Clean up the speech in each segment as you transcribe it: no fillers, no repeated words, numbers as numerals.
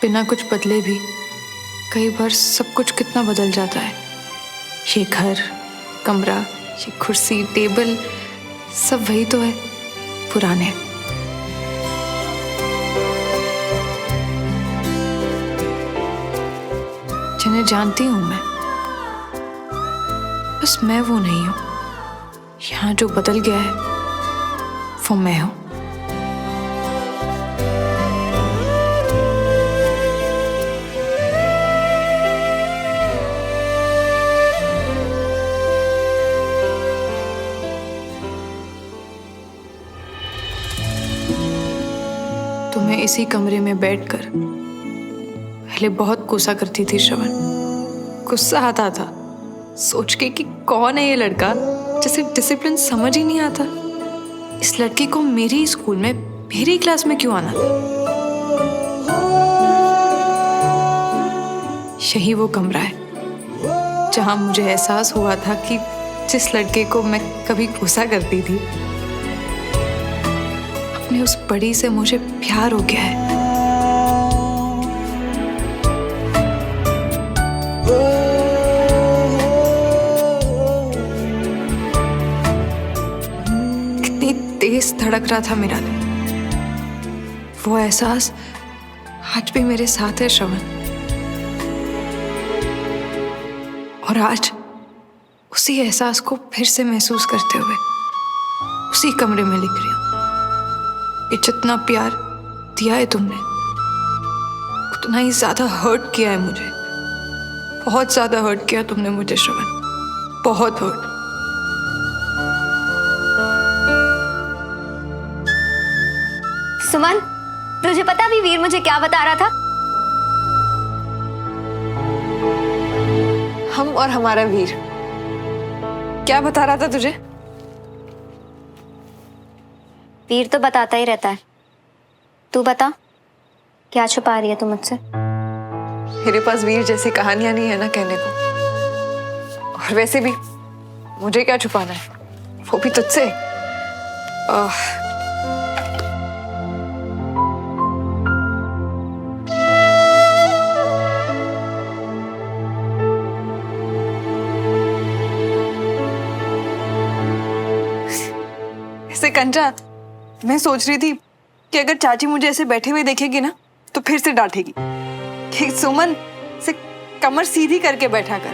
बिना कुछ बदले भी कई बार सब कुछ कितना बदल जाता है। ये घर, कमरा, ये कुर्सी, टेबल, सब वही तो है, पुराने। जिन्हें जानती हूं मैं, बस मैं वो नहीं हूं। यहाँ जो बदल गया है वो मैं हूं। तुम्हें इसी कमरे में बैठकर पहले बहुत गुस्सा करती थी श्रवण। गुस्सा आता था सोच के कि कौन है ये लड़का जिसे डिसिप्लिन समझ ही नहीं आता। इस लड़की को मेरी स्कूल में मेरी क्लास में क्यों आना था। यही वो कमरा है जहां मुझे एहसास हुआ था कि जिस लड़के को मैं कभी गुस्सा करती थी, अपने उस बड़ी से मुझे प्यार हो गया है। तेज धड़क रहा था मेरा दिल। वो एहसास आज भी मेरे साथ है श्रवण। और आज उसी एहसास को फिर से महसूस करते हुए उसी कमरे में लिख रही हूं। ये जितना प्यार दिया है तुमने, उतना ही ज्यादा हर्ट किया है मुझे। बहुत ज्यादा हर्ट किया तुमने मुझे श्रवण, बहुत हर्ट। सुमन, तुझे पता भी वीर मुझे क्या बता रहा था? हम और हमारा वीर क्या बता रहा था तुझे? वीर तो बताता ही रहता है। तू बता, क्या छुपा रही है तू मुझसे? मेरे पास वीर जैसी कहानियां नहीं है ना कहने को। और वैसे भी मुझे क्या छुपाना है, वो भी तुझसे। कंचा, मैं सोच रही थी कि अगर चाची मुझे ऐसे बैठे हुए देखेगी ना तो फिर से डांटेगी कि सुमन से कमर सीधी करके बैठा कर।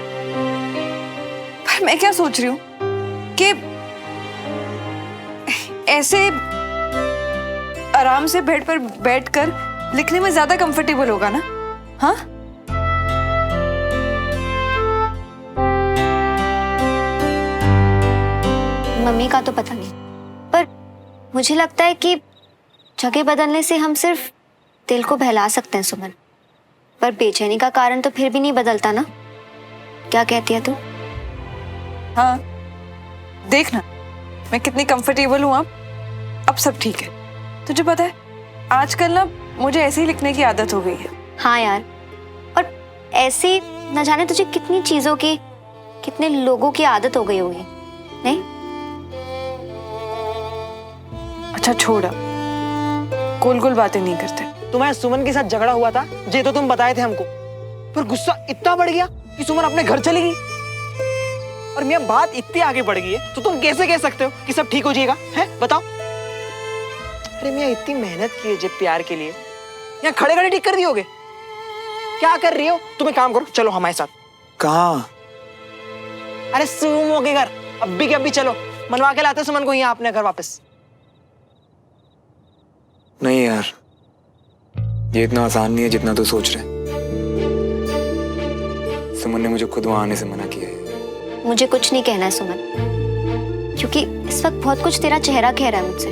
पर मैं क्या सोच रही हूँ कि ऐसे आराम से बेड पर बैठकर लिखने में ज्यादा कंफर्टेबल होगा ना। हाँ, मम्मी का तो पता नहीं, पर मुझे लगता है कि जगह बदलने से हम सिर्फ दिल को बहला सकते हैं सुमन, पर बेचैनी का कारण तो फिर भी नहीं बदलता ना। क्या कहती है तू? हाँ, देखना मैं कितनी कंफर्टेबल हूँ अब सब ठीक है। तुझे पता है आजकल ना मुझे ऐसे ही लिखने की आदत हो गई है। हाँ यार, और ऐसी न जाने तुझे कितनी चीजों की, कितने लोगों की आदत हो गई होगी, नहीं? अच्छा छोड़, गोल गोल बातें नहीं करते। तुम्हारे सुमन के साथ झगड़ा हुआ था, ये तो तुम बताए थे हमको, पर गुस्सा इतना बढ़ गया कि सुमन अपने घर चली गई। और मियां बात इतनी आगे बढ़ गई है तो तुम कैसे कह सकते हो कि सब ठीक हो जाएगा? है बताओ। अरे मियां इतनी मेहनत की है जब प्यार के लिए, यहाँ खड़े खड़े ठीक कर दियोगे? क्या कर रही हो? तुम एक काम करो, चलो हमारे साथ। कहाँ? अरे सुमो के घर, अभी के अभी चलो, मनवा के लाते सुमन को यहाँ अपने घर वापस। नहीं यार, ये इतना आसान नहीं है जितना तू सोच रहे। सुमन ने मुझे खुद वहां आने से मना किया है। मुझे कुछ नहीं कहना है सुमन, क्योंकि इस वक्त बहुत कुछ तेरा चेहरा कह रहा है मुझसे।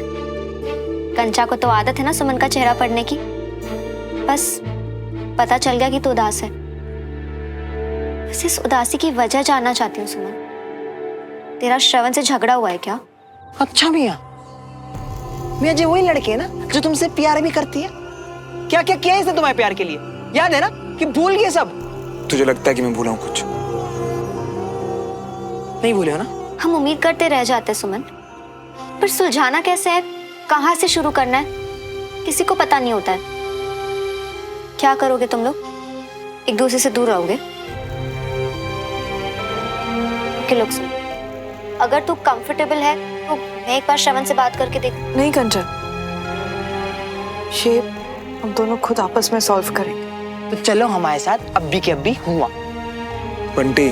कंचा को तो आदत है ना सुमन का चेहरा पढ़ने की। बस पता चल गया कि तू उदास है। बस इस उदासी की वजह जानना चाहती हूँ सुमन। तेरा श्रवण से झगड़ा हुआ है क्या? अच्छा मियां जी वही लड़के है ना जो तुमसे प्यार भी करती है? क्या क्या किया इसने तुम्हारे प्यार के लिए? याद है ना कि भूल गए सब? तुझे लगता है कि मैं भूला हूं कुछ? नहीं भूले हो ना? हम उम्मीद करते रह जाते सुमन, पर सुलझाना कैसे है, कहाँ से शुरू करना है, किसी को पता नहीं होता है। क्या करोगे तुम लोग? एक दूसरे से दूर रहोगे? ओके लोग सुन, अगर तू कंफर्टेबल है तो मैं एक बार श्रवण से बात करके देख। नहीं कंचन, ये हम दोनों खुद आपस में सॉल्व करेंगे। तो चलो हमारे साथ अब्बी के अब्बी हुआ। बंटी,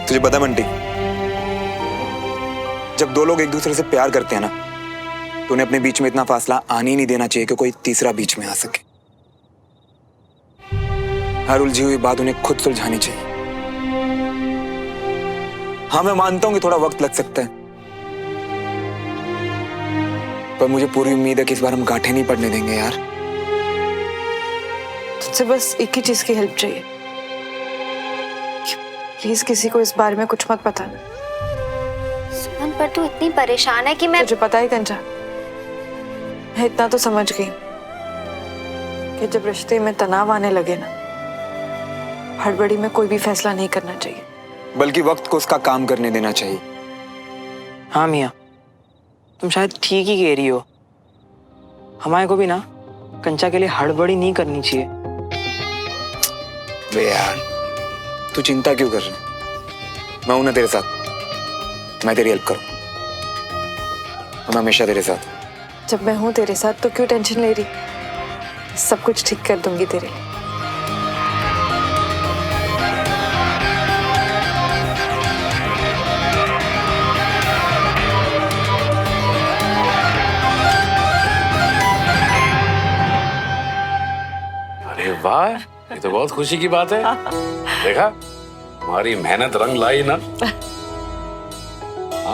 तुझे पता है बंटी, जब दो लोग एक दूसरे से प्यार करते हैं ना, तो उन्हें अपने बीच में इतना फासला आने ही नहीं देना चाहिए कि कोई तीसरा बीच में आ सके। हर उलझी हुई बात उन्हें खुद सुलझानी चाहिए। हाँ, मैं मानता हूं कि थोड़ा वक्त लग सकता है, पर मुझे पूरी उम्मीद है कि इस बार हम गांठें नहीं पड़ने देंगे यार। तुझसे बस एक ही चीज की हेल्प चाहिए, प्लीज किसी को इस बारे में कुछ मत बताना। सुमन, पर तू इतनी परेशान है कि मैं तुझे पता ही कंचा, मैं इतना तो समझ गई कि जब रिश्ते में तनाव आने लगे ना, हड़बड़ी में कोई भी फैसला नहीं करना चाहिए, बल्कि वक्त को उसका काम करने देना चाहिए। हाँ मियाँ, तुम शायद ठीक ही कह रही हो। हमारे को भी ना कंचा के लिए हड़बड़ी नहीं करनी चाहिए। बे यार, तू चिंता क्यों कर रही है? मैं हूं ना तेरे साथ, मैं तेरी हेल्प करूं, मैं हमेशा तेरे साथ। जब मैं हूं तेरे साथ तो क्यों टेंशन ले रही? सब कुछ ठीक कर दूंगी तेरे लिए। अरे वाह, ये तो बहुत खुशी की बात है। देखा, हमारी मेहनत रंग लाई ना।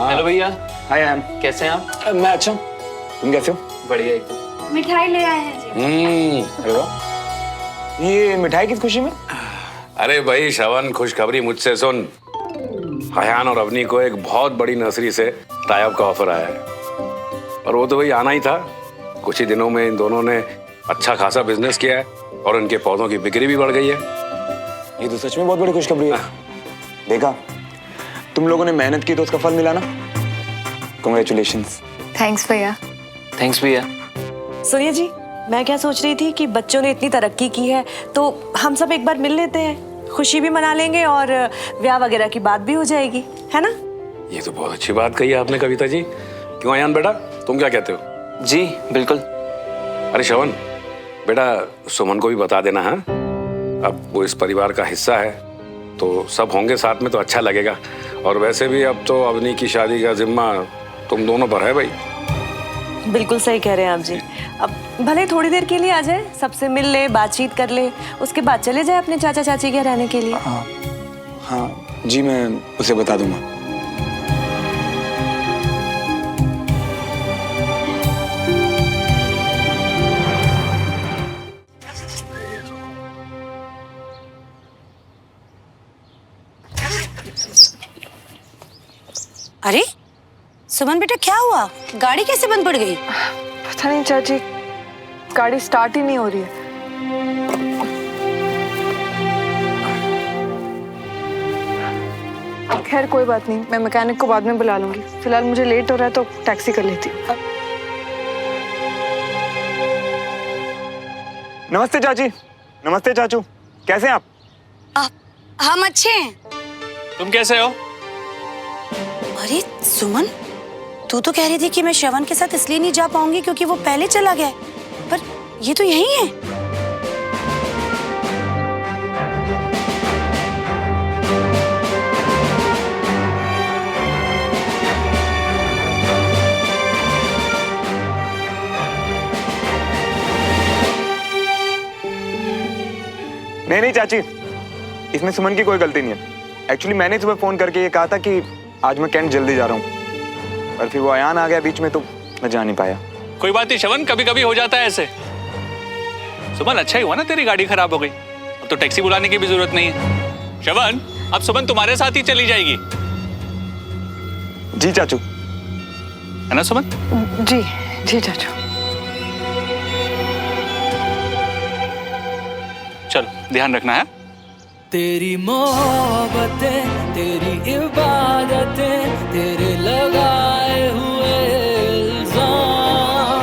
हेलो भैया, हाय मैम, कैसे हैं आप? मैं अच्छा हूँ, तुम कैसे हो? बढ़िया एकदम। मिठाई ले आए हैं जी। अरे वाह, ये मिठाई किस खुशी में? अरे भाई श्रवण, खुशखबरी मुझसे सुन। अयान और अवनी को एक बहुत बड़ी नर्सरी से टाई अप का ऑफर आया है, और वो तो भाई आना ही था। कुछ ही दिनों में इन दोनों ने अच्छा खासा बिजनेस किया है और इनके पौधों की बिक्री भी बढ़ गई है। ये तो सच में बहुत बड़ी खुशखबरी है। देखा, तुम लोगों ने मेहनत की तो उसका फल मिला ना। कांग्रेचुलेशंस। थैंक्स भैया। थैंक्स भैया। सुनिए जी, मैं क्या सोच रही थी कि बच्चों ने इतनी तरक्की की है तो हम सब एक बार मिल लेते हैं, खुशी भी मना लेंगे और ब्याह वगैरह की बात भी हो जाएगी, है ना? ये तो बहुत अच्छी बात कही आपने कविता जी। क्यों अयान बेटा, तुम क्या कहते हो? जी बिल्कुल। अरे श्रवण बेटा, सुमन को भी बता देना। हाँ, अब वो इस परिवार का हिस्सा है तो सब होंगे साथ में तो अच्छा लगेगा। और वैसे भी अब तो अवनी की शादी का जिम्मा तुम दोनों पर है भाई। बिल्कुल सही कह रहे हैं आप जी। अब भले थोड़ी देर के लिए आ जाए, सबसे मिल ले, बातचीत कर ले, उसके बाद चले जाए अपने चाचा चाची के रहने के लिए। हाँ जी, मैं उसे बता दूंगा। अरे सुमन बेटा, क्या हुआ? गाड़ी कैसे बंद पड़ गई? पता नहीं चाची, गाड़ी स्टार्ट ही नहीं हो रही है। खैर कोई बात नहीं, मैं मैकेनिक को बाद में बुला लूंगी। फिलहाल मुझे लेट हो रहा है तो टैक्सी कर लेती हूँ। नमस्ते चाची। नमस्ते चाचू, कैसे हैं आप? हम अच्छे हैं। तुम कैसे हो? अरे सुमन, तू तो कह रही थी कि मैं श्रवण के साथ इसलिए नहीं जा पाऊंगी क्योंकि वो पहले चला गया है, पर ये तो यही है। नहीं चाची, इसमें सुमन की कोई गलती नहीं है। एक्चुअली मैंने सुबह फोन करके ये कहा था कि आज मैं कैंट जल्दी जा रहा हूँ, और फिर वो अयान आ गया बीच में तो मैं जा नहीं पाया। कोई बात नहीं श्रवण, कभी कभी हो जाता है ऐसे। सुमन, अच्छा ही हुआ ना तेरी गाड़ी खराब हो गई, अब तो टैक्सी बुलाने की भी जरूरत नहीं है। श्रवण, अब सुमन तुम्हारे साथ ही चली जाएगी, जी चाचू। है ना सुमन? जी जी चाचू। चलो ध्यान रखना है। तेरी मोहब्बतें, तेरी इबादतें, तेरे लगाए हुए इल्जाम,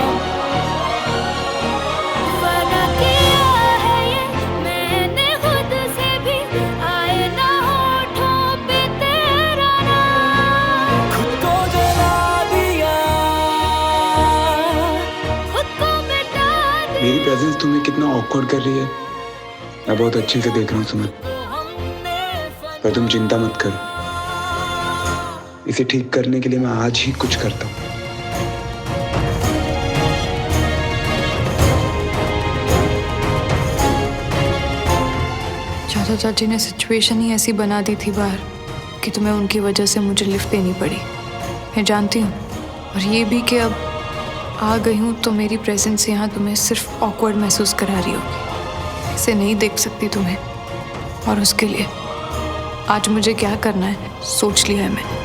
प्रेजेंस तुम्हें कितना ऑकवर्ड कर रही है मैं बहुत अच्छे से देख रहा हूँ सुमन, पर तुम चिंता मत करो, इसे ठीक करने के लिए मैं आज ही कुछ करता हूँ। चाचा चाची ने सिचुएशन ही ऐसी बना दी थी बाहर कि तुम्हें उनकी वजह से मुझे लिफ्ट देनी पड़ी। मैं जानती हूँ, और ये भी कि अब आ गई हूँ तो मेरी प्रेजेंस यहाँ तुम्हें सिर्फ ऑकवर्ड महसूस करा रही होगी। इसे नहीं देख सकती तुम्हें, और उसके लिए आज मुझे क्या करना है सोच लिया है मैंने।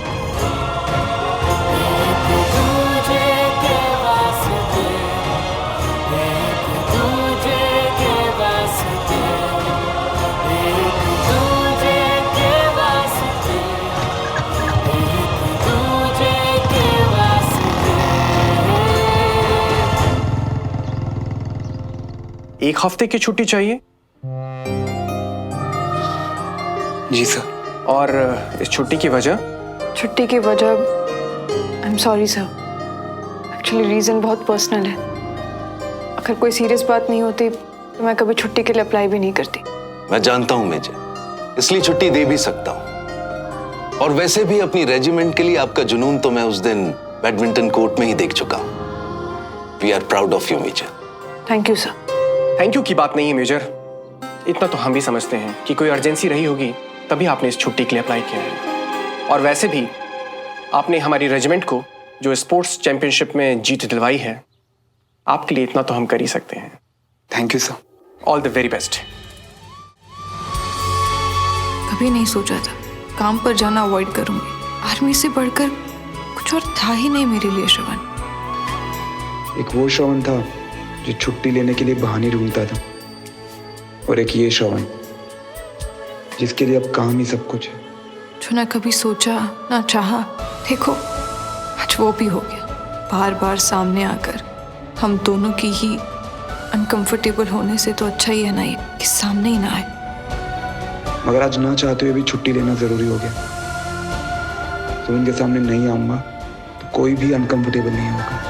एक हफ्ते की छुट्टी चाहिए? जी सर। और इस छुट्टी की वजह? छुट्टी की वजह I am sorry sir, actually reason बहुत पर्सनल है। अगर कोई सीरियस बात नहीं होती तो मैं कभी छुट्टी के लिए अप्लाई भी नहीं करती। मैं जानता हूं मेजर, इसलिए छुट्टी दे भी सकता हूं। और वैसे भी अपनी रेजिमेंट के लिए आपका जुनून तो मैं उस दिन बैडमिंटन कोर्ट में ही देख चुका हूं। We are proud of you major. Thank you sir. Thank you की बात नहीं है मेजर, इतना तो हम भी समझते हैं कि कोई अर्जेंसी रही होगी तभी आपने इस छुट्टी के लिए अप्लाई किया है। और वैसे भी आपने हमारी रेजिमेंट को जो स्पोर्ट्स चैंपियनशिप में जीत दिलवाई है, आपके लिए इतना तो हम कर ही सकते हैं। Thank you sir. All the very best. कभी नहीं सोचा था काम पर जाना अवॉइड करूंगी। आर्मी से बढ़कर कुछ और था ही नहीं मेरे लिए श्रवण। एक वो श्रवण था जो छुट्टी लेने के लिए बहाने ढूंढता था, और एक ये श्रवण जिसके लिए अब काम ही सब कुछ है। जो ना कभी सोचा ना चाहा, देखो आज वो भी हो गया। बार बार सामने आकर हम दोनों की ही अनकंफर्टेबल होने से तो अच्छा ही है ना ये कि सामने ही ना आए। मगर आज ना चाहते हुए भी छुट्टी लेना जरूरी हो गया। सुमन के सामने नहीं आऊंगा तो कोई भी अनकंफर्टेबल नहीं होगा।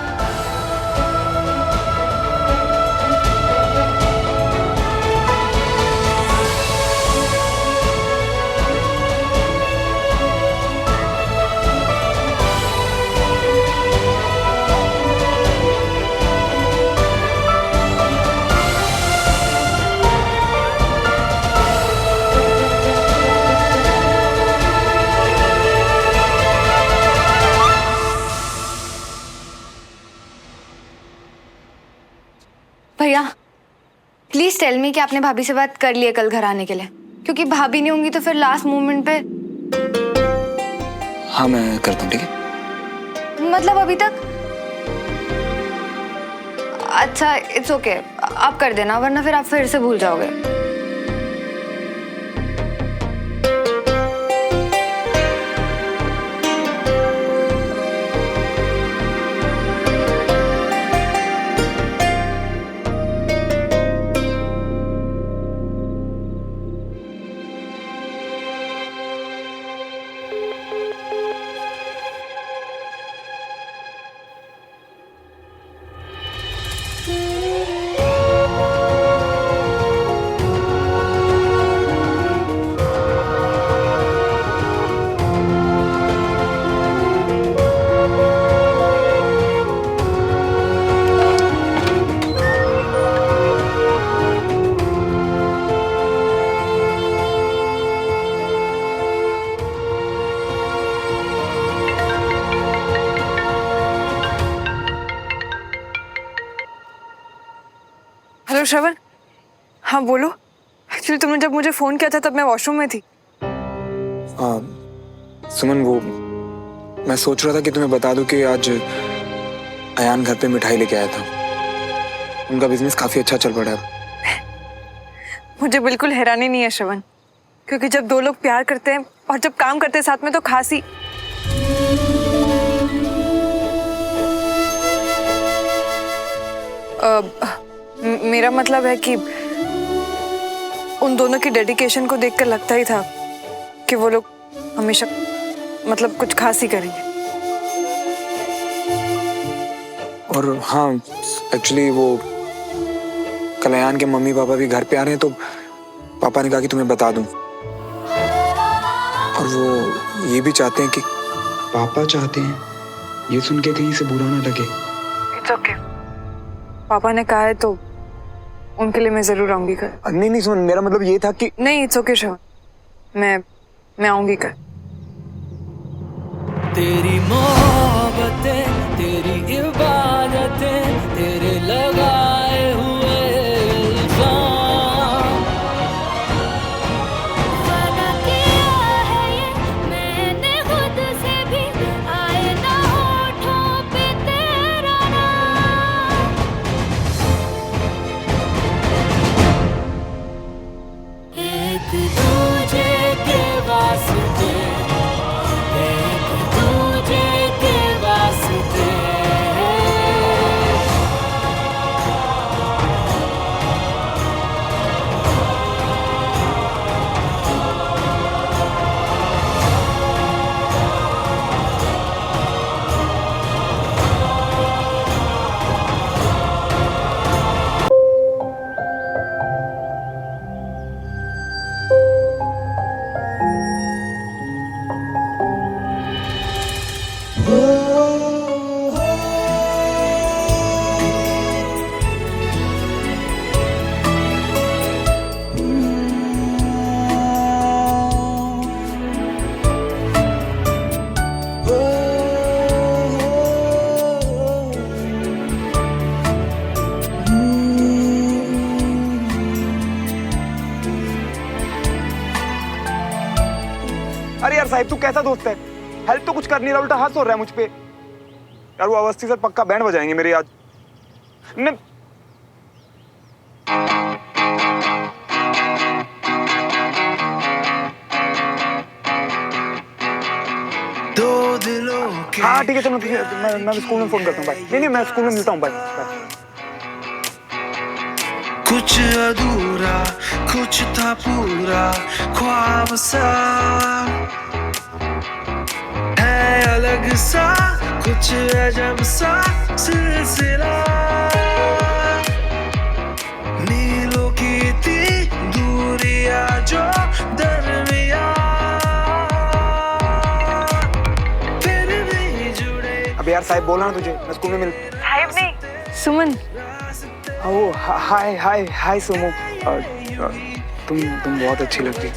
भैया प्लीज टेल मी कि आपने भाभी से बात कर ली है कल घर आने के लिए, क्योंकि भाभी नहीं होंगी तो फिर लास्ट मोमेंट पे। हाँ मैं करता हूँ, ठीक है। मतलब अभी तक? अच्छा इट्स ओके, आप कर देना, वरना फिर आप फिर से भूल जाओगे। हेलो श्रवण। हाँ बोलो। एक्चुअली तुमने जब मुझे फोन किया था तब मैं वॉशरूम में थी। सुमन वो मैं सोच रहा था कि तुम्हें बता दूं कि आज अयान घर पे मिठाई लेके आया था। उनका बिजनेस काफी अच्छा चल पड़ा है। मुझे बिल्कुल हैरानी नहीं है श्रवण, क्योंकि जब दो लोग प्यार करते हैं और जब काम करते हैं साथ में तो खास ही। मेरा मतलब है कि उन दोनों की डेडिकेशन को देखकर लगता ही था कि वो लोग हमेशा मतलब कुछ खास ही करेंगे। और हाँ एक्चुअली वो कल अयान के मम्मी पापा भी घर पे आ रहे हैं, तो पापा ने कहा कि तुम्हें बता दूं। और वो ये भी चाहते हैं कि पापा चाहते हैं ये सुन के कहीं से बुरा ना लगे। इट्स ओके, पापा ने कहा है तो उनके लिए मैं जरूर आऊंगी कल। नहीं नहीं सुन, मेरा मतलब ये था कि नहीं, इट्स ओके श्रवण, मैं आऊंगी कल। तेरी मोहब्बतें, तेरी इबादतें, तेरे लगाए हुए इल्जाम। वादा किया है ये मैंने खुद से भी, आए ना होठों पे तेरा नाम। एक दूजे के वास्ते, एक दूजे के वास्ते। अरे यार साहिब, तू कैसा दोस्त है? हेल्प तो कुछ कर नहीं रहा, उल्टा हाथ हो रहा है मुझ पे। यार वो अवस्थी सर पक्का बैंड बजाएंगे मेरे आज। नहीं दो दिलों के हाँ ठीक है, चलो ठीक है, मैं स्कूल में फोन करता हूँ। बाय। नहीं मैं स्कूल में मिलता हूँ। Bye bye. कुछ अधूरा, कुछ था पूरा, ख्वाब सा है अलग सा, कुछ अजब सा सिलसिला। मीलों की थी दूरियां जो दरमिया, फिर भी जुड़े। अब यार साहिब बोला ना तुझे, मैं स्कूल में मिल। साहिब नहीं, सुमन। ओ हाय हाय हाय सुमो, तुम बहुत अच्छी लगती।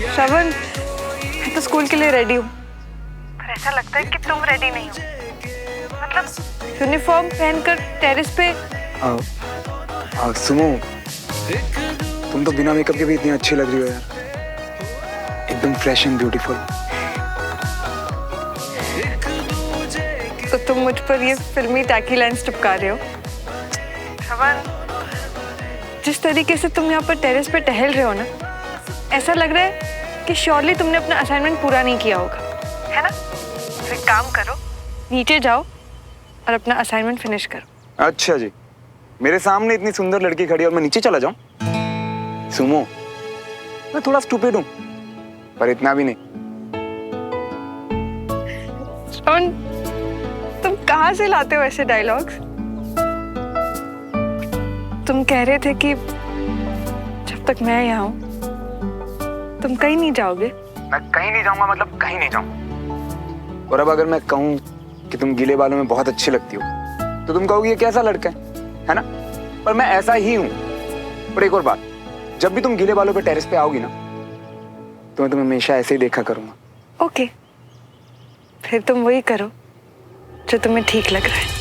श्रवण, मैं तो स्कूल के लिए रेडी हूँ, पर ऐसा लगता है कि तुम रेडी नहीं हो। मतलब यूनिफॉर्म पहनकर टेरेस पे। सुमो, तुम तो बिना मेकअप के भी इतनी अच्छी लग रही हो यार, एकदम फ्रेश एंड ब्यूटीफुल। तो तुम मुझ पर ये फिल्मी टैकी लाइन्स चिपका रहे हो। श्रवण, जिस तरीके से तुम यहाँ पर टेरेस पे टहल रहे हो ना, ऐसा लग रहा है कि श्योरली तुमने अपना असाइनमेंट पूरा नहीं किया होगा, है ना? तो एक काम करो, नीचे जाओ और अपना असाइनमेंट फिनिश करो। अच्छा जी, मेरे सामने इतनी सुंदर लड़की खड़ी और मैं नीचे चला जाऊं? सुमो, मैं थोड़ा स्टूपिड हूं, पर इतना भी नहीं। श्रवण, तुम कहाँ से लाते हो ऐसे डायलॉग्स? तुम कह रहे थे कि जब तक मैं यहाँ हूं तुम कहीं नहीं जाओगे। मैं कहीं नहीं जाऊंगा, मतलब कहीं नहीं जाऊंगा। और अब अगर मैं कहूं कि तुम गीले बालों में बहुत अच्छी लगती हो, तो तुम कहोगी ये कैसा लड़का है ना? पर मैं ऐसा ही हूं। और एक और बात, जब भी तुम गीले बालों पे टेरेस पे आओगी ना, तो मैं तुम्हें हमेशा ऐसे ही देखा करूंगा। ओके, फिर तुम वही करो जो तुम्हें ठीक लग रहा है।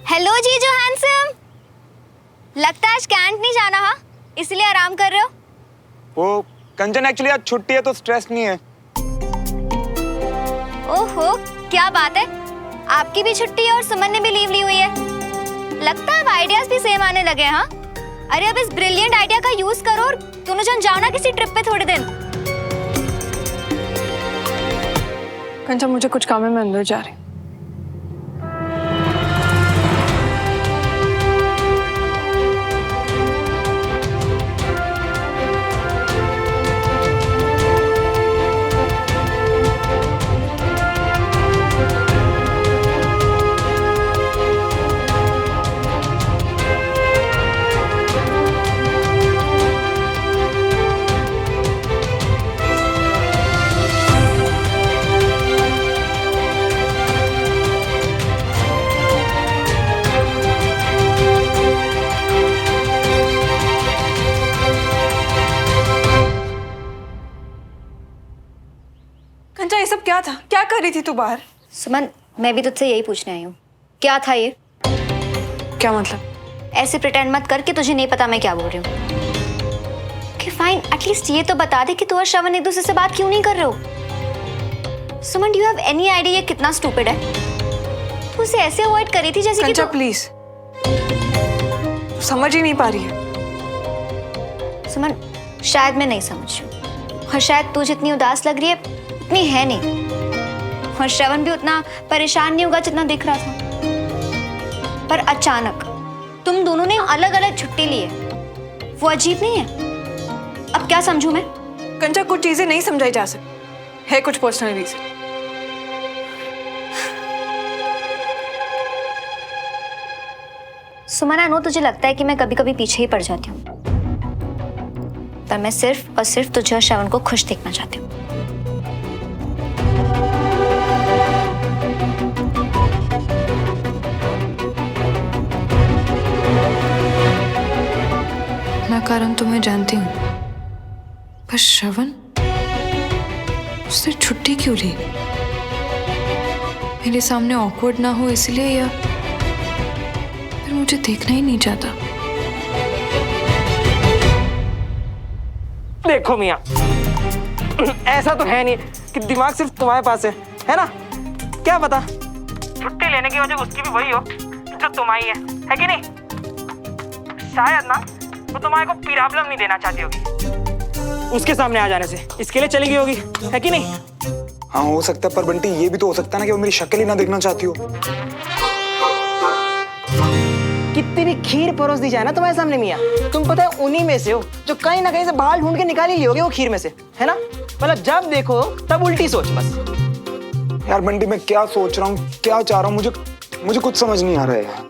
हेलो जीजू हैंडसम, लगता है आज कैंट नहीं जाना, हाँ? इसलिए आराम कर रहे हो? वो कंचन, एक्चुअली आज छुट्टी है तो स्ट्रेस नहीं है। ओहो, क्या बात है, आपकी भी छुट्टी है और सुमन ने भी लीव ली हुई है। लगता है अब आइडियाज भी सेम आने लगे, हाँ? अरे अब इस ब्रिलियंट आइडिया का यूज करो और दोनों जन जाओ ना किसी ट्रिप पे थोड़े दिन। कंचा मुझे कुछ काम है, मैं अंदर जा रही हूँ। कंचा, ये सब क्या था? क्या कर रही थी तू बाहर? सुमन, मैं भी तुझसे यही पूछने आई हूँ, क्या था ये? क्या मतलब? ऐसे प्रिटेंड मत कर कि तुझे नहीं पता मैं क्या बोल रही हूँ। कि फाइन, एटलीस्ट ये तो बता दे कि तू और श्रवण एक दूसरे से बात क्यों नहीं कर रहे हो? Suman, do you have any idea ये कितना स्टूपिड है? तू उसे ऐसे अवॉइड कर रही थी जैसे कि कंचा तू... प्लीज, तू समझ ही नहीं पा रही है। सुमन, शायद मैं नहीं समझ रही हूँ, और शायद तू जितनी उदास लग रही है उतनी है नहीं, और श्रवण भी उतना परेशान नहीं होगा जितना दिख रहा था। पर अचानक तुम दोनों ने अलग अलग छुट्टी ली है, वो अजीब नहीं है? अब क्या समझूं मैं? कंचा, कुछ चीजें नहीं समझाई जा सकती, है कुछ personal reason. Suman, I know तुझे लगता है कि मैं कभी कभी पीछे ही पड़ जाती हूँ, पर मैं सिर्फ और सिर्फ तुझे और श्रवण को खुश देखना चाहती हूँ। मैं कारण तुम्हें जानती हूँ, पर श्रवण, उसने छुट्टी क्यों ली? मेरे सामने ऑकवर्ड ना हो इसलिए, या फिर मुझे देखना ही नहीं चाहता? देखो मियाँ, ऐसा तो है नहीं कि दिमाग सिर्फ तुम्हारे पास है ना? क्या पता छुट्टी लेने की वजह उसकी भी वही हो जो तुम्हारी है कि नहीं? शायद ना वो तुम्हारे को प्रॉब्लम नहीं देना चाहती होगी उसके सामने आ जाने से, इसके लिए चली गई होगी, है कि नहीं? हाँ हो सकता है, पर बंटी ये भी तो हो सकता है ना कि वो मेरी शक्ल ही ना देखना चाहती हो। कितनी भी खीर परोस दी जाए ना तुम्हारे सामने मियाँ, तुम पता है उन्हीं में से हो जो कहीं ना कहीं से बाल ढूंढ के निकाल ही लियोगे वो खीर में से, है ना? मतलब जब देखो तब उल्टी सोच बस। यार बंटी, मैं क्या सोच रहा हूँ, क्या चाह रहा हूँ, मुझे कुछ समझ नहीं आ रहा है यार।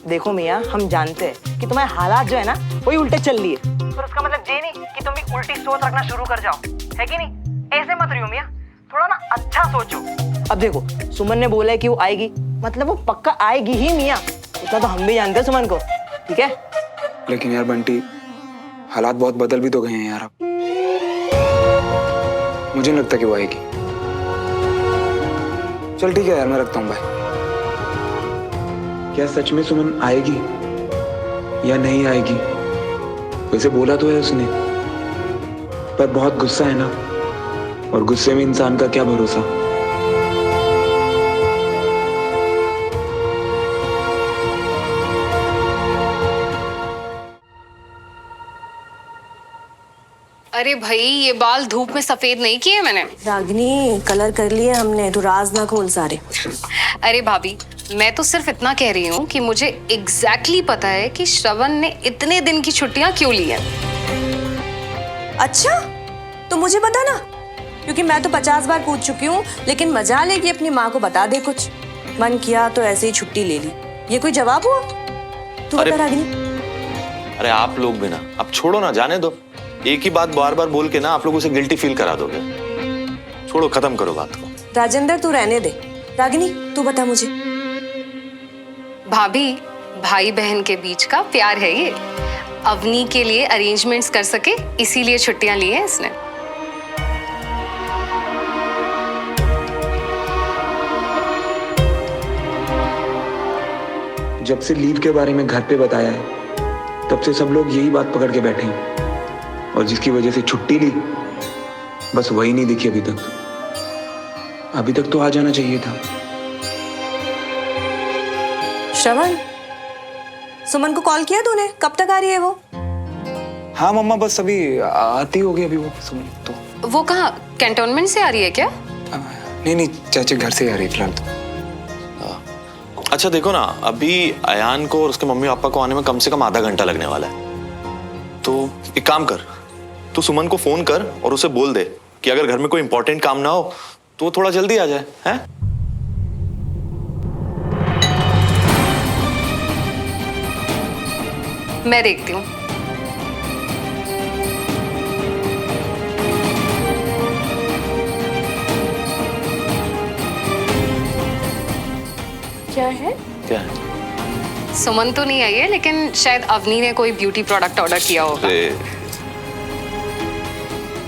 देखो मियाँ, हम जानते हैं कि तुम्हारे हालात जो है ना वही उल्टे चल रही है, पर उसका मतलब ये नहीं कि तुम भी उल्टी सोच रखना शुरू कर जाओ, है कि नहीं? ऐसे मत रहियो मियाँ, थोड़ा ना अच्छा सोचो। अब देखो, सुमन ने बोला है कि वो आएगी, मतलब वो पक्का आएगी ही मियाँ, उतना तो हम भी जानते हैं सुमन को, ठीक है? लेकिन यार बंटी, हालात बहुत बदल भी तो गए हैं यार अब। मुझे नहीं लगता कि वो आएगी। चल ठीक है यार, मैं रखता हूँ, बाय। क्या सच में सुमन आएगी या नहीं आएगी? वैसे बोला तो है उसने, पर बहुत गुस्सा है ना, और गुस्से में इंसान का क्या भरोसा। अरे भाई, ये बाल धूप में सफेद नहीं किए मैंने। रागिनी, कलर कर लिए हमने, तो राज ना खोल सारे। अरे भाभी, मैं तो सिर्फ इतना कह रही हूँ कि मुझे एग्जैक्टली पता है कि श्रवण ने इतने दिन की छुट्टियां क्यों ली हैं। अच्छा, तो मुझे बता ना, क्योंकि मैं तो 50 बार पूछ चुकी हूँ, लेकिन मजाल है कि अपनी माँ को बता दे कुछ। मन किया तो ऐसे ही छुट्टी ले ली, ये कोई जवाब हुआ? तू बता रागिनी। अरे आप लोग भी ना, अब छोड़ो ना, जाने दो। एक ही बात बार बार बोल के ना आप लोग उसे गिल्टी फील करा दोगे। छोड़ो, खत्म करो बात को। राजेंद्र, तू रहने दे। रागिनी, तू बता मुझे। भाभी, भाई बहन के बीच का प्यार है ये। अवनी के लिए अरेंजमेंट्स कर सके इसीलिए छुट्टियां ली हैं इसने। जब से लीव के बारे में घर पे बताया है, तब से सब लोग यही बात पकड़ के बैठे हैं, और जिसकी वजह से छुट्टी ली, बस वही नहीं दिखी अभी तक। अभी तक तो आ जाना चाहिए था। श्रवण, सुमन को कॉल किया तूने? कब तक आ रही है वो? हाँ मम्मा, बस अभी आती होगी अभी वो सुन तो। वो कहाँ, कैंटोनमेंट से आ रही है क्या? नहीं चाचा घर से आ रही फिलहाल तो। अच्छा देखो ना, अभी अयान को और उसके मम्मी पापा को आने में कम से कम आधा घंटा लगने वाला है। तो एक काम कर, तू सुमन को फोन कर और उसे बोल दे कि अगर घर में कोई इंपॉर्टेंट काम ना हो तो वो थोड़ा जल्दी आ जाए, हैं? मैं देखती हूँ। क्या है? क्या है? सुमन तो नहीं आई है, लेकिन शायद अवनी ने कोई ब्यूटी प्रोडक्ट ऑर्डर किया होगा।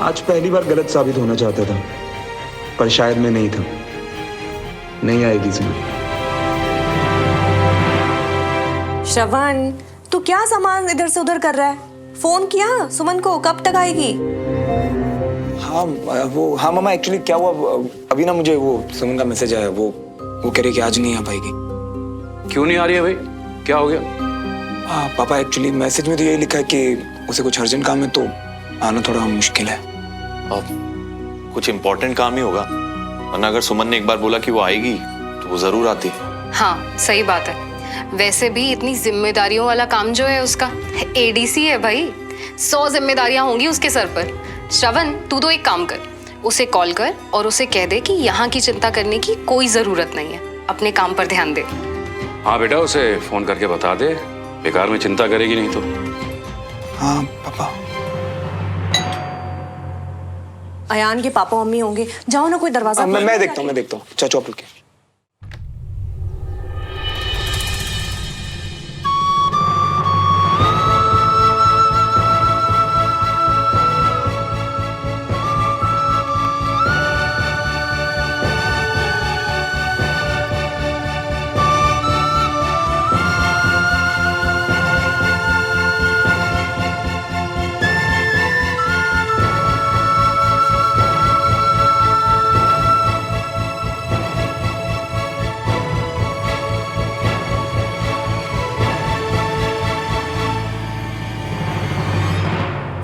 आज पहली बार गलत साबित होना चाहता था, पर शायद मैं नहीं था। नहीं आएगी सुमन। श्रवण, तू क्या सामान इधर से उधर कर रहा है? फोन किया सुमन को, कब तक आएगी? हाँ मामा, एक्चुअली क्या हुआ अभी ना, मुझे वो सुमन का मैसेज आया, वो कह रही कि आज नहीं आ पाएगी। क्यों नहीं आ रही है भाई, क्या हो गया? हाँ पापा, एक्चुअली मैसेज में तो यही लिखा है कि उसे कुछ अर्जेंट काम है, तो आना थोड़ा मुश्किल है। अब कुछ इंपॉर्टेंट काम ही होगा, वरना अगर सुमन ने एक बार बोला कि वो आएगी तो वो जरूर आती। हाँ सही बात है। वैसे भी इतनी जिम्मेदारियों वाला काम जो है उसका, एडीसी है भाई, 100 जिम्मेदारियां होंगी उसके सर पर। श्रवण, तू तो एक काम कर, उसे कॉल कर और उसे कह दे कि यहाँ की चिंता करने की कोई जरूरत नहीं है, अपने काम पर ध्यान दे। हाँ बेटा, उसे फोन करके बता दे, बेकार में चिंता करेगी नहीं तो। हाँ पापा। अयान के पापा मम्मी होंगे, जाओ ना कोई दरवाजा। मैं देखता हूँ चाचू आप रुके।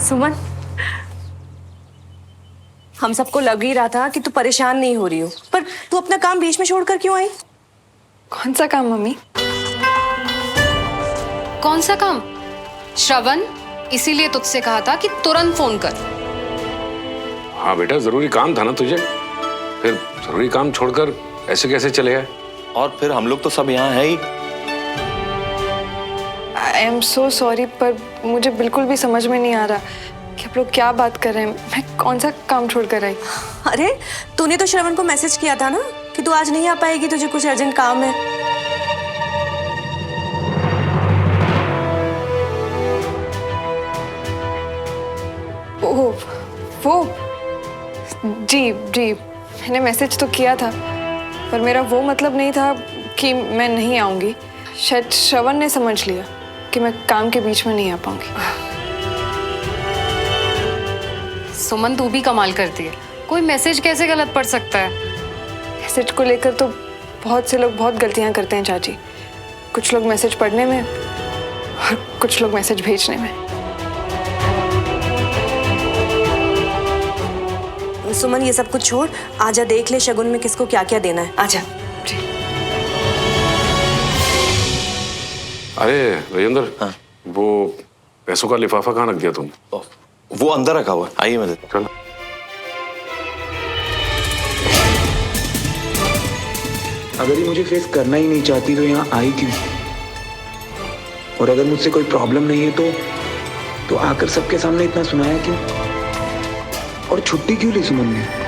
सुमन, हम सबको लग ही रहा था कि तू परेशान नहीं हो रही हो, पर तू अपना काम बीच में छोड़कर क्यों आई? कौन सा काम मम्मी? कौन सा काम? श्रवण, इसीलिए तुझसे कहा था कि तुरंत फोन कर। हाँ बेटा, जरूरी काम था ना तुझे, फिर जरूरी काम छोड़कर ऐसे कैसे चले आए? और फिर हम लोग तो सब यहाँ है ही। आई एम सो सॉरी, पर मुझे बिल्कुल भी समझ में नहीं आ रहा कि आप लोग क्या बात कर रहे हैं। मैं कौन सा काम छोड़कर आई? अरे तूने तो श्रवण को मैसेज किया था ना कि तू आज नहीं आ पाएगी, तुझे कुछ अर्जेंट काम है। ओह वो, जी मैंने मैसेज तो किया था, पर मेरा वो मतलब नहीं था कि मैं नहीं आऊंगी। शायद श्रवण ने समझ लिया कि मैं काम के बीच में नहीं आ पाऊंगी। सुमन, तू भी कमाल करती है, कोई मैसेज कैसे गलत पढ़ सकता है? मैसेज को लेकर तो बहुत से लोग बहुत गलतियां करते हैं चाची। कुछ लोग मैसेज पढ़ने में और कुछ लोग मैसेज भेजने में। सुमन, ये सब कुछ छोड़, आजा देख ले शगुन में किसको क्या क्या देना है। आजा। अरे राजेंद्र, हाँ? वो पैसों का लिफाफा कहाँ रख दिया तुमने? वो अंदर रखा हुआ है, आइए मैं देता हूं। चलो। अगर ये मुझे फेस करना ही नहीं चाहती तो यहाँ आई क्यों? और अगर मुझसे कोई प्रॉब्लम नहीं है तो आकर सबके सामने इतना सुनाया क्यों? और छुट्टी क्यों ली सुमन ने?